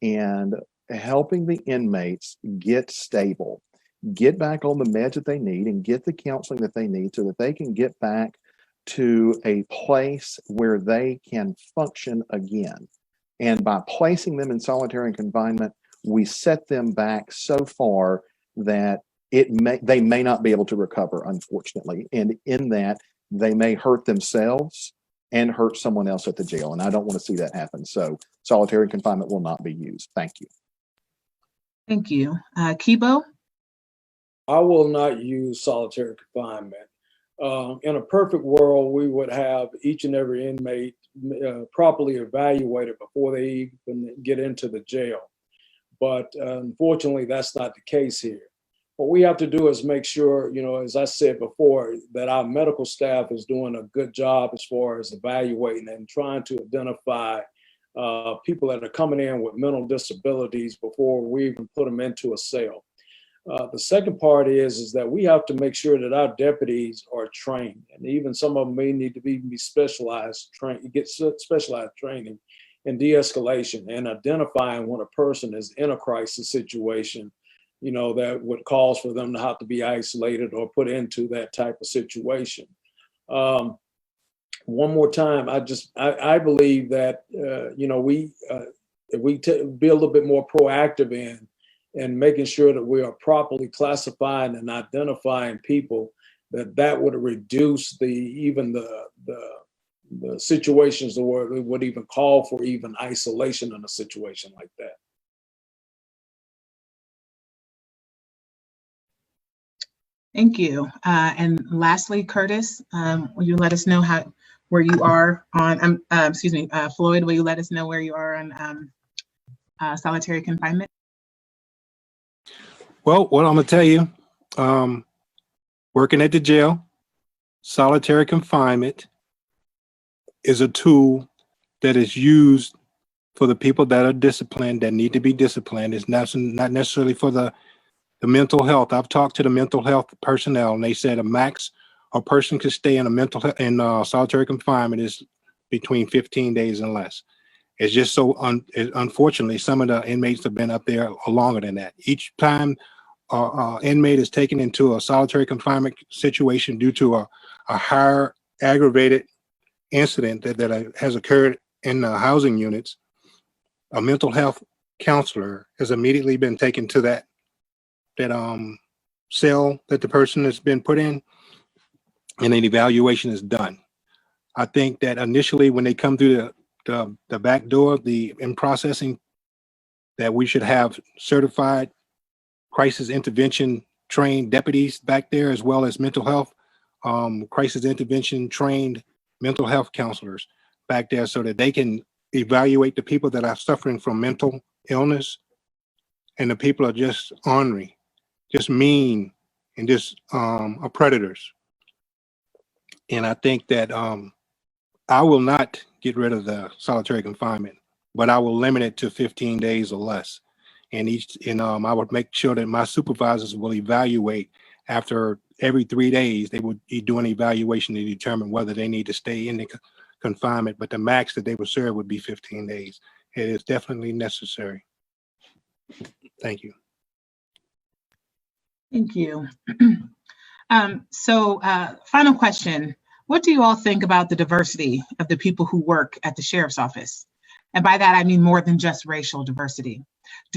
and helping the inmates get stable, get back on the meds that they need, and get the counseling that they need so that they can get back to a place where they can function again. And by placing them in solitary confinement, we set them back so far that they may not be able to recover, unfortunately. And in that, they may hurt themselves and hurt someone else at the jail. And I don't want to see that happen. So solitary confinement will not be used. Thank you. Thank you. Keybo? I will not use solitary confinement. In a perfect world, we would have each and every inmate properly evaluated before they even get into the jail. But unfortunately, that's not the case here. What we have to do is make sure, as I said before, that our medical staff is doing a good job as far as evaluating and trying to identify people that are coming in with mental disabilities before we even put them into a cell. The second part is that we have to make sure that our deputies are trained, and even some of them may need to be specialized training in de-escalation and identifying when a person is in a crisis situation, that would cause for them to have to be isolated or put into that type of situation. One more time, I believe that if we be a little bit more proactive in making sure that we are properly classifying and identifying people, that would reduce the situations where it would even call for even isolation in a situation like that. Thank you. And lastly, Curtis, will you let us know where you are on, Floyd, will you let us know where you are on solitary confinement? Well, what I'm gonna tell you, working at the jail, solitary confinement is a tool that is used for the people that are disciplined, that need to be disciplined. It's not necessarily for the mental health. I've talked to the mental health personnel, and they said a person could stay in solitary confinement is between 15 days and less. It's just so unfortunately, some of the inmates have been up there longer than that. Each time inmate is taken into a solitary confinement situation due to a higher aggravated incident that has occurred in the housing units, a mental health counselor has immediately been taken to that cell that the person has been put in, and an evaluation is done. I think that initially when they come through the back door, in processing, that we should have certified crisis intervention trained deputies back there, as well as mental health crisis intervention trained mental health counselors back there, so that they can evaluate the people that are suffering from mental illness and the people are just ornery, just mean, and just are predators. And I think that I will not get rid of the solitary confinement, but I will limit it to 15 days or less. And I would make sure that my supervisors will evaluate after every 3 days. They would do an evaluation to determine whether they need to stay in the confinement, but the max that they would serve would be 15 days. It is definitely necessary. Thank you. Thank you. Final question. What do you all think about the diversity of the people who work at the sheriff's office? And by that, I mean more than just racial diversity.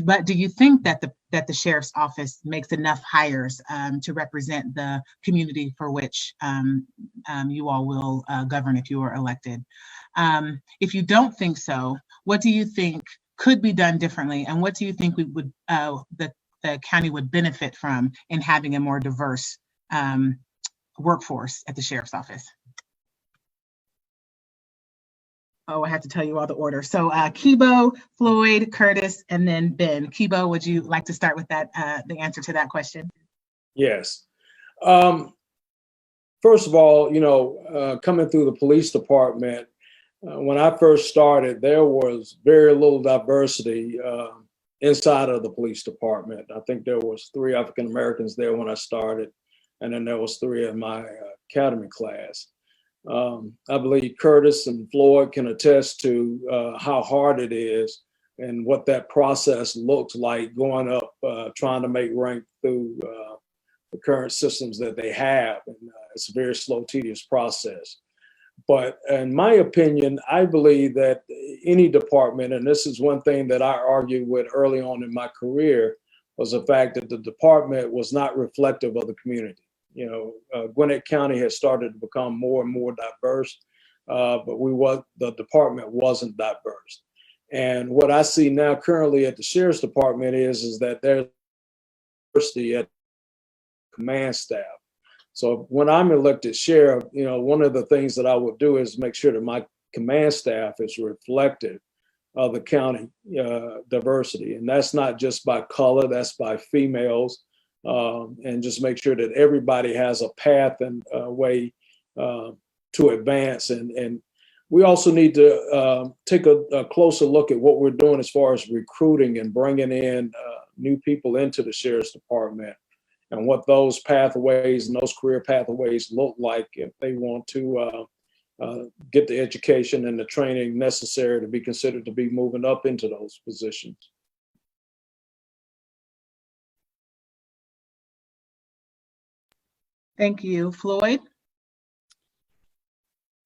But do you think that the sheriff's office makes enough hires to represent the community for which you all will govern if you are elected? If you don't think so, what do you think could be done differently? And what do you think the county would benefit from in having a more diverse workforce at the sheriff's office? Oh, I have to tell you all the order. So Keybo, Floyd, Curtis, and then Ben. Keybo, would you like to start with that, the answer to that question? Yes. First of all, coming through the police department, when I first started, there was very little diversity inside of the police department. I think there was 3 African Americans there when I started, and then there was 3 in my academy class. I believe Curtis and Floyd can attest to how hard it is and what that process looks like going up, trying to make rank through the current systems that they have. And it's a very slow, tedious process. But in my opinion, I believe that any department, and this is one thing that I argued with early on in my career, was the fact that the department was not reflective of the community. Gwinnett County has started to become more and more diverse. but the department wasn't diverse. And what I see now currently at the Sheriff's Department is that there's diversity at command staff. So when I'm elected sheriff, one of the things that I would do is make sure that my command staff is reflective of the county diversity. And that's not just by color, that's by females, and just make sure that everybody has a path and a way to advance. And we also need to take a closer look at what we're doing as far as recruiting and bringing in new people into the Sheriff's Department, and what those pathways and those career pathways look like if they want to get the education and the training necessary to be considered to be moving up into those positions. Thank you. Floyd?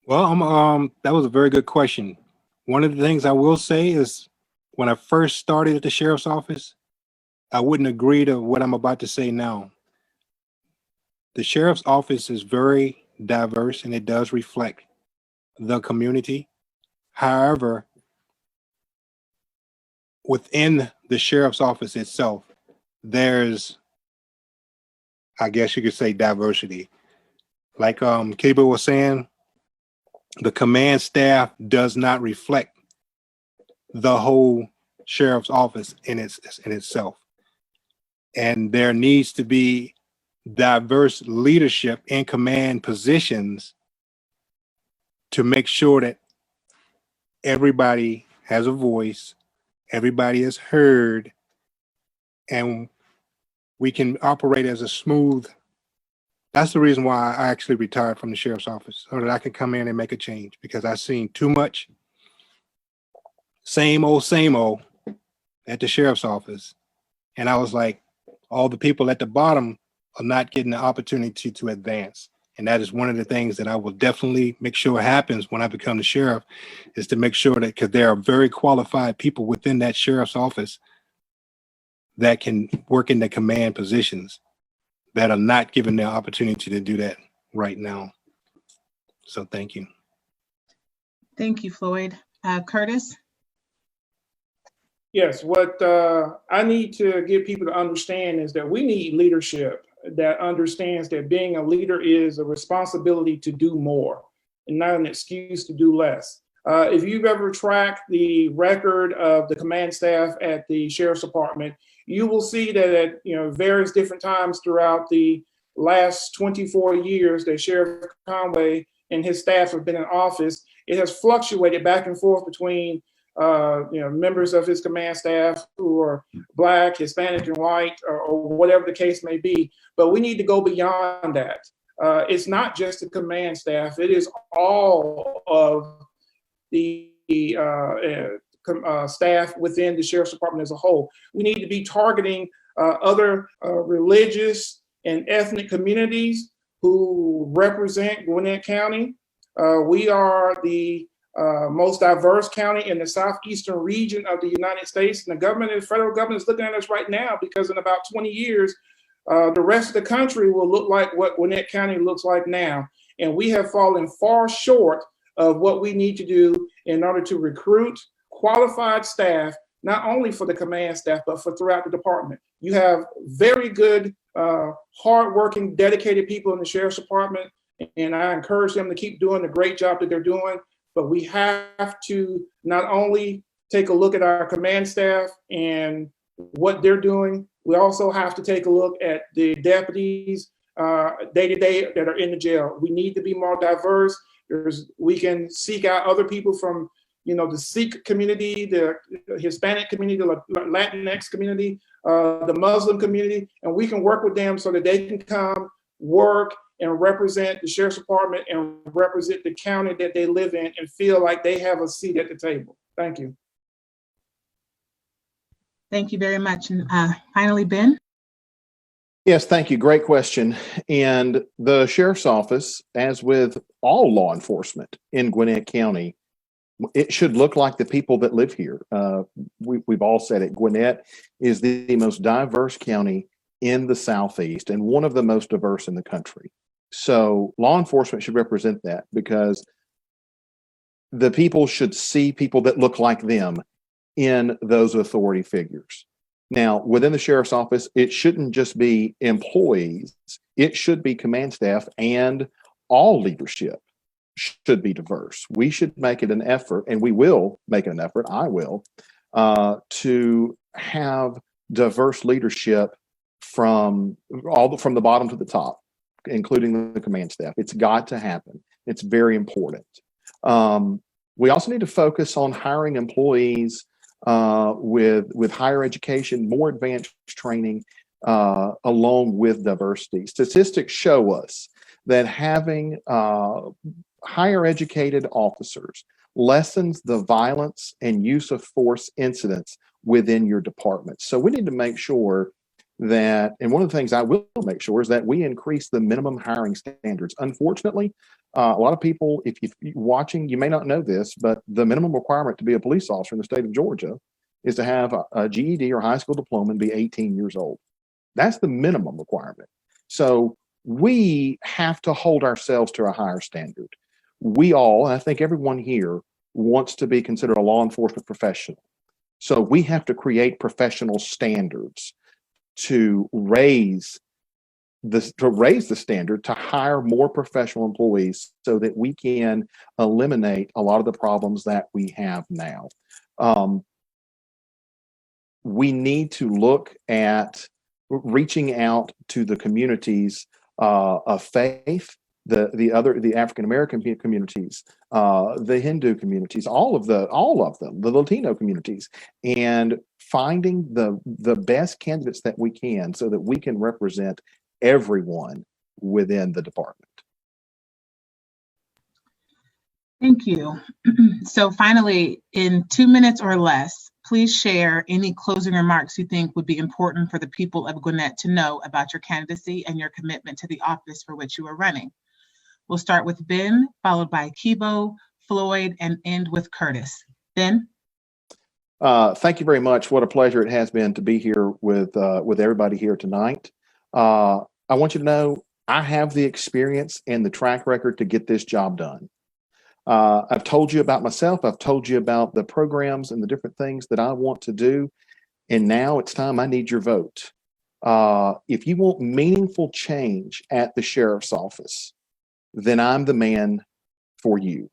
Well, that was a very good question. One of the things I will say is when I first started at the sheriff's office, I wouldn't agree to what I'm about to say now. The sheriff's office is very diverse and it does reflect the community. However, within the sheriff's office itself, there's, I guess you could say, diversity. Like Keybo was saying, the command staff does not reflect the whole sheriff's office in itself. And there needs to be diverse leadership in command positions to make sure that everybody has a voice, everybody is heard, and we can operate as a smooth. That's the reason why I actually retired from the sheriff's office, so that I can come in and make a change, because I've seen too much same old at the sheriff's office. And I was like, all the people at the bottom are not getting the opportunity to advance. And that is one of the things that I will definitely make sure happens when I become the sheriff, is to make sure that, because there are very qualified people within that sheriff's office that can work in the command positions that are not given the opportunity to do that right now. So thank you. Thank you, Floyd. Curtis? Yes, what I need to get people to understand is that we need leadership that understands that being a leader is a responsibility to do more and not an excuse to do less. If you've ever tracked the record of the command staff at the Sheriff's Department, you will see that at various different times throughout the last 24 years that Sheriff Conway and his staff have been in office, it has fluctuated back and forth between members of his command staff who are Black, Hispanic, and white, or whatever the case may be. But we need to go beyond that. It's not just the command staff, it is all of the staff within the Sheriff's Department as a whole. We need to be targeting other religious and ethnic communities who represent Gwinnett County. We are the most diverse county in the southeastern region of the United States. And the government and the federal government is looking at us right now, because in about 20 years, the rest of the country will look like what Gwinnett County looks like now. And we have fallen far short of what we need to do in order to recruit qualified staff, not only for the command staff, but for throughout the department. You have very good, hardworking, dedicated people in the Sheriff's Department, and I encourage them to keep doing the great job that they're doing. But we have to not only take a look at our command staff and what they're doing, we also have to take a look at the deputies day-to-day that are in the jail. We need to be more diverse. We can seek out other people from the Sikh community, the Hispanic community, the Latinx community, the Muslim community, and we can work with them so that they can come work and represent the Sheriff's Department and represent the county that they live in and feel like they have a seat at the table. Thank you. Thank you very much. And finally, Ben? Yes, thank you. Great question. And the sheriff's office, as with all law enforcement in Gwinnett County, it should look like the people that live here. We've all said it. Gwinnett is the most diverse county in the Southeast and one of the most diverse in the country. So law enforcement should represent that, because the people should see people that look like them in those authority figures. Now, within the sheriff's office, it shouldn't just be employees. It should be command staff, and all leadership should be diverse. We should make it an effort, and we will make it an effort, I will, to have diverse leadership from the bottom to the top, including the command staff. It's got to happen. It's very important. We also need to focus on hiring employees with higher education, more advanced training, along with diversity. Statistics show us that having higher educated officers lessens the violence and use of force incidents within your department. So we need to make sure that, and one of the things I will make sure is that we increase the minimum hiring standards. Unfortunately, a lot of people, if you're watching, you may not know this, but the minimum requirement to be a police officer in the state of Georgia is to have a GED or high school diploma and be 18 years old. That's the minimum requirement. So we have to hold ourselves to a higher standard. We all, and I think everyone here, wants to be considered a law enforcement professional. So we have to create professional standards to raise the standard, to hire more professional employees so that we can eliminate a lot of the problems that we have now. We need to look at reaching out to the communities of faith, the African American communities, the Hindu communities, all of them, the Latino communities, and finding the best candidates that we can so that we can represent everyone within the department. Thank you. So finally, in 2 minutes or less, please share any closing remarks you think would be important for the people of Gwinnett to know about your candidacy and your commitment to the office for which you are running. We'll start with Ben, followed by Keybo, Floyd, and end with Curtis. Ben? Thank you very much. What a pleasure it has been to be here with everybody here tonight. I want you to know I have the experience and the track record to get this job done. I've told you about myself. I've told you about the programs and the different things that I want to do. And now it's time. I need your vote. If you want meaningful change at the sheriff's office, then I'm the man for you.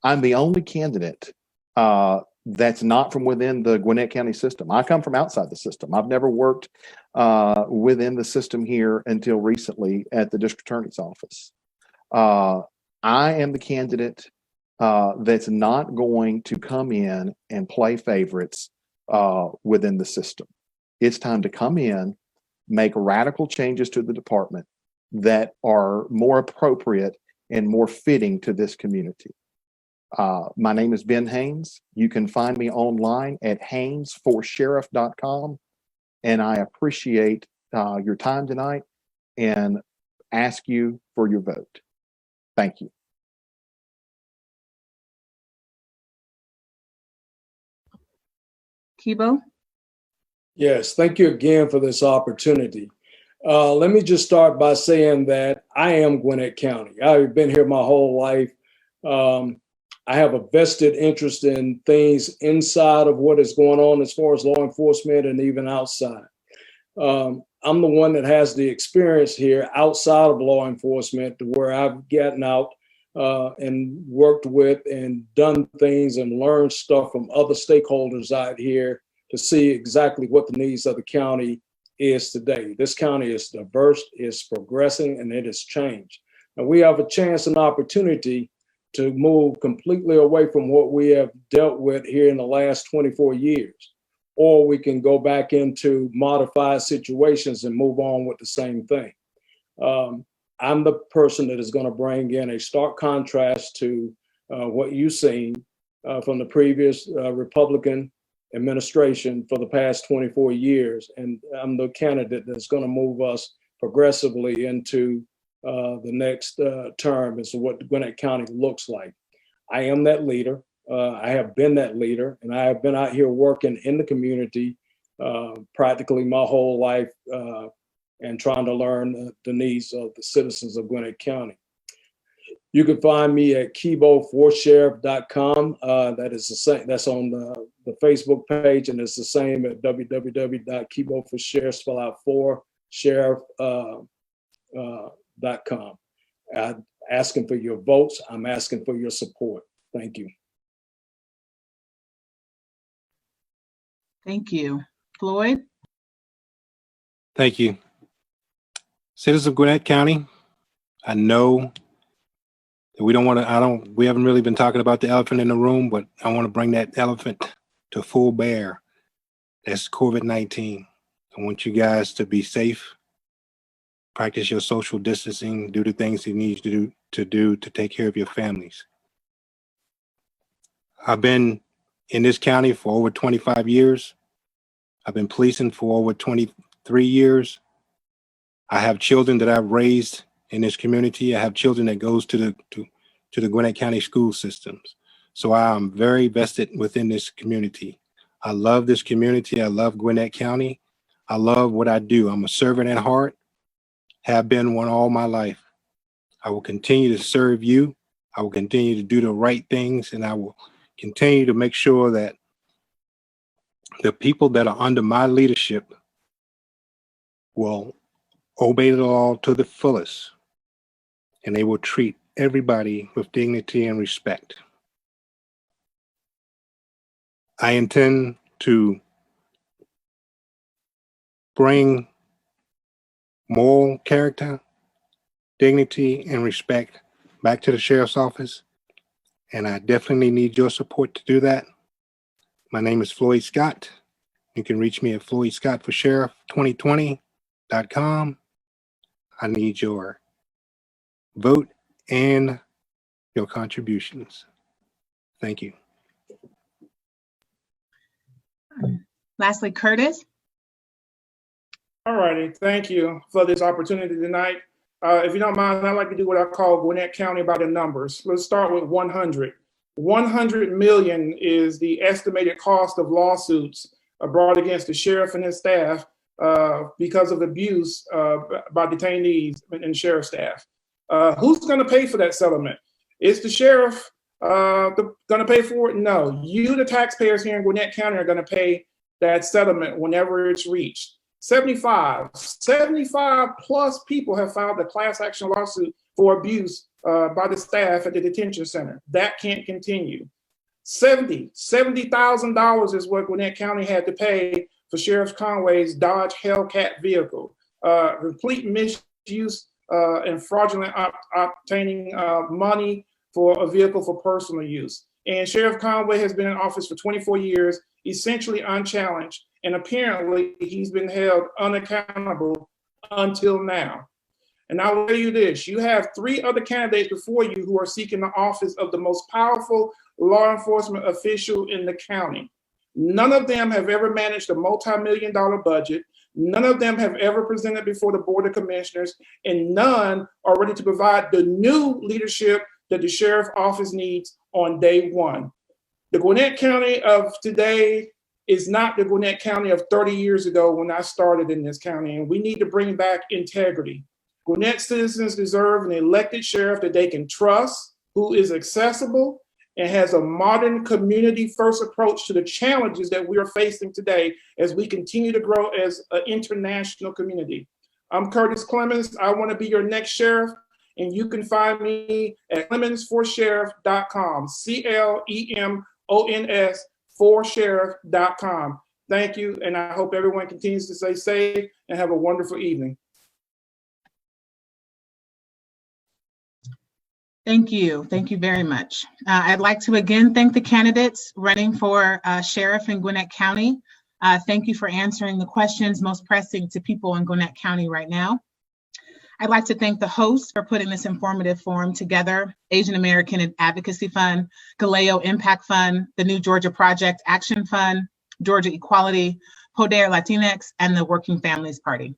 I'm the only candidate that's not from within the Gwinnett County system. I come from outside the system. I've never worked within the system here until recently at the district attorney's office. I am the candidate that's not going to come in and play favorites within the system. It's time to come in, make radical changes to the department that are more appropriate and more fitting to this community. My name is Ben Haynes. You can find me online at haynesforsheriff.com. And I appreciate your time tonight and ask you for your vote. Thank you. Keybo? Yes, thank you again for this opportunity. Let me just start by saying that I am Gwinnett County. I've been here my whole life. I have a vested interest in things inside of what is going on as far as law enforcement and even outside. I'm the one that has the experience here outside of law enforcement, to where I've gotten out and worked with and done things and learned stuff from other stakeholders out here to see exactly what the needs of the county is today. This county is diverse, it's progressing, and it has changed. And we have a chance and opportunity to move completely away from what we have dealt with here in the last 24 years. Or we can go back into modified situations and move on with the same thing. I'm the person that is going to bring in a stark contrast to what you've seen from the previous Republican administration for the past 24 years. And I'm the candidate that's going to move us progressively into the next term as to what Gwinnett County looks like. I am that leader. I have been that leader, and I have been out here working in the community practically my whole life and trying to learn the needs of the citizens of Gwinnett County. You can find me at keybo4sheriff.com. That is the same. That's on the Facebook page, and it's the same at www.keybo4sheriff, spell out for sheriff.com. I'm asking for your votes. I'm asking for your support. Thank you. Thank you. Floyd? Thank you. Citizens of Gwinnett County, I know that we haven't really been talking about the elephant in the room, but I want to bring that elephant to full bear. That's COVID-19. I want you guys to be safe, practice your social distancing, do the things you need to do to take care of your families. I've been in this county for over 25 years. I've been policing for over 23 years. I have children that I've raised in this community. I have children that goes to the Gwinnett County school systems. So I am very vested within this community. I love this community. I love Gwinnett County. I love what I do. I'm a servant at heart, have been one all my life. I will continue to serve you. I will continue to do the right things, and I will continue to make sure that the people that are under my leadership will obey the law to the fullest, and they will treat everybody with dignity and respect. I intend to bring moral character, dignity, and respect back to the sheriff's office, and I definitely need your support to do that. My name is Floyd Scott. You can reach me at floydscottforsheriff2020.com. I need your vote and your contributions. Thank you. Lastly, Curtis? All righty, thank you for this opportunity tonight. If you don't mind, I'd like to do what I call Gwinnett County by the numbers. Let's start with 100. 100 million is the estimated cost of lawsuits brought against the sheriff and his staff because of abuse by detainees and sheriff staff. Who's going to pay for that settlement? Is the sheriff going to pay for it? No. You, the taxpayers here in Gwinnett County, are going to pay that settlement whenever it's reached. 75 plus people have filed a class action lawsuit for abuse by the staff at the detention center. That can't continue. $70,000 is what Gwinnett County had to pay for Sheriff Conway's Dodge Hellcat vehicle. Complete misuse and fraudulent obtaining money for a vehicle for personal use. And Sheriff Conway has been in office for 24 years, essentially unchallenged, and apparently he's been held unaccountable until now. And I'll tell you this, you have 3 other candidates before you who are seeking the office of the most powerful law enforcement official in the county. None of them have ever managed a multi-million-dollar budget. None of them have ever presented before the Board of Commissioners, and none are ready to provide the new leadership that the sheriff office needs on day one. The Gwinnett County of today is not the Gwinnett County of 30 years ago when I started in this county, and we need to bring back integrity. Gwinnett citizens deserve an elected sheriff that they can trust, who is accessible, and has a modern community-first approach to the challenges that we are facing today as we continue to grow as an international community. I'm Curtis Clemons. I want to be your next sheriff, and you can find me at clemonsforsheriff.com, CLEMONS forsheriff.com. Thank you, and I hope everyone continues to stay safe and have a wonderful evening. Thank you. Thank you very much. I'd like to again thank the candidates running for sheriff in Gwinnett County. Thank you for answering the questions most pressing to people in Gwinnett County right now. I'd like to thank the hosts for putting this informative forum together, Asian American Advocacy Fund, Galileo Impact Fund, the New Georgia Project Action Fund, Georgia Equality, Poder Latinx, and the Working Families Party.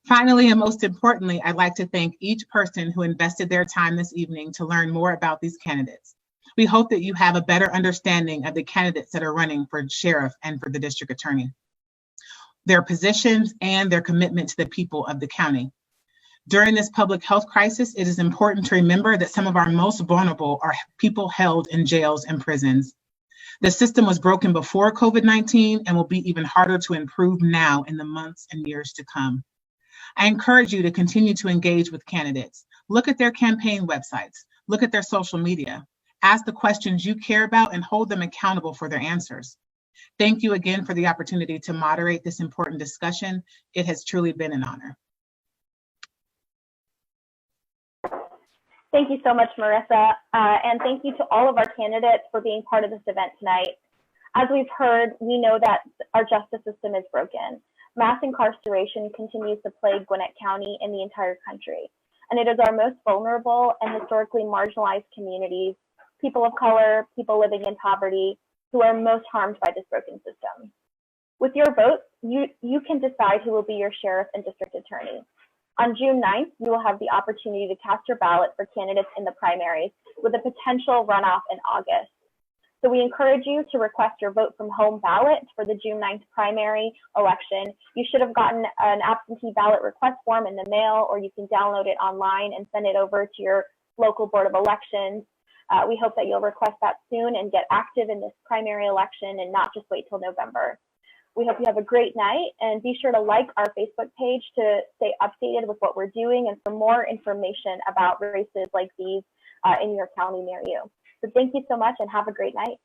Finally, and most importantly, I'd like to thank each person who invested their time this evening to learn more about these candidates. We hope that you have a better understanding of the candidates that are running for sheriff and for the district attorney, their positions and their commitment to the people of the county. During this public health crisis, it is important to remember that some of our most vulnerable are people held in jails and prisons. The system was broken before COVID-19 and will be even harder to improve now in the months and years to come. I encourage you to continue to engage with candidates. Look at their campaign websites, look at their social media, ask the questions you care about and hold them accountable for their answers. Thank you again for the opportunity to moderate this important discussion. It has truly been an honor. Thank you so much, Marissa, and thank you to all of our candidates for being part of this event tonight. As we've heard, we know that our justice system is broken. Mass incarceration continues to plague Gwinnett County and the entire country, and it is our most vulnerable and historically marginalized communities, people of color, people living in poverty, who are most harmed by this broken system. With your vote, you can decide who will be your sheriff and district attorney. On June 9th, you will have the opportunity to cast your ballot for candidates in the primaries with a potential runoff in August. So we encourage you to request your vote from home ballot for the June 9th primary election. You should have gotten an absentee ballot request form in the mail, or you can download it online and send it over to your local Board of Elections. We hope that you'll request that soon and get active in this primary election and not just wait till November. We hope you have a great night, and be sure to like our Facebook page to stay updated with what we're doing and for more information about races like these in your county near you. So thank you so much and have a great night.